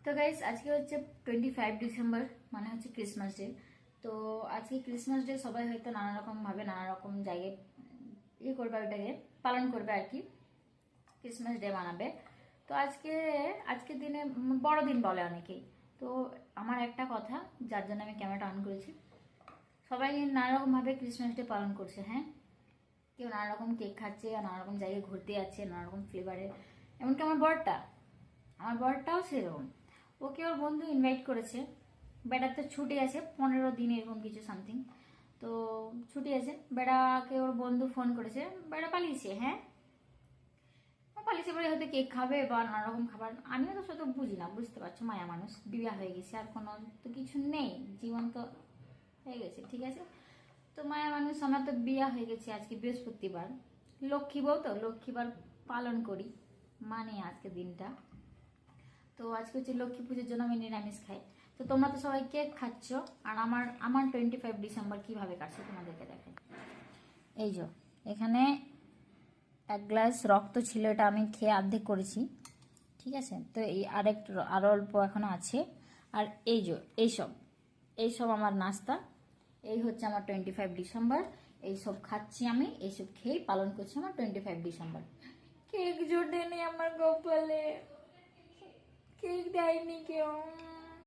তো গাইস আজকে হচ্ছে 25 ডিসেম্বর, মানে হচ্ছে ক্রিসমাস ডে। তো আজকে ক্রিসমাস ডে সবাই হয়তো নানা রকম ভাবে নানা রকম জায়গায় করবে, ওটাকে পালন করবে আর কি, ক্রিসমাস ডে মানাবে। তো আজকের দিনে বড়দিন বলে অনেকেই। তো আমার একটা কথা, যার জন্য আমি ক্যামেরাটা অন করেছি, সবাই নানা রকম ভাবে ক্রিসমাস ডে পালন করছে। হ্যাঁ, কেউ নানা রকম কেক খাচ্ছে, আর নানা রকম জায়গায় ঘুরতে যাচ্ছে নানা রকম ফ্লেভারে। এমনকি আমার বরটাও সেরকম। ওকে ওর বন্ধু ইনভাইট করেছে, বেটার তো ছুটি আছে 15 দিন এরকম কিছু সামথিং। তো ছুটি আছে, বেটাকে ওর বন্ধু ফোন করেছে, বেটা পালিয়েছে। হ্যাঁ, ও পালিয়েছে বলে হয়তো কেক খাবে বা নানা রকম খাবার। আমিও তো সেটা বুঝি না, বুঝতে পারছো, মায়া মানুষ, বিয়ে হয়ে গেছে, আর কোনো তো কিছু নেই, জীবন তো হয়ে গেছে, ঠিক আছে। তো মায়া মানুষ, আমার তো বিয়ে হয়ে গেছে। আজকে বৃহস্পতিবার, লক্ষ্মী বউ, তো লক্ষ্মীবার পালন করি, মানে আজকে দিনটা। তো আজকে হচ্ছে লক্ষ্মী পুজোর জন্য আমি নিরামিষ খাই। তো তোমরা তো সবাই কেক খাচ্ছ, আর আমার আমার 25 ডিসেম্বর কিভাবে কাটছে তোমাদেরকে দেখাই। এই যে এখানে 1 গ্লাস রক্ত ছিল, এটা আমি খেয়ে অর্ধেক করেছি, ঠিক আছে। তো এই আরো অল্প এখনো আছে। আর এই যে এইসব আমার নাস্তা। এই হচ্ছে আমার 25 ডিসেম্বর, এইসব খাচ্ছি আমি, এইসব খেয়েই পালন করছি আমার 25 ডিসেম্বর। কেক জোটেনি আমার কপালে, কেক দেয়নি কেউ।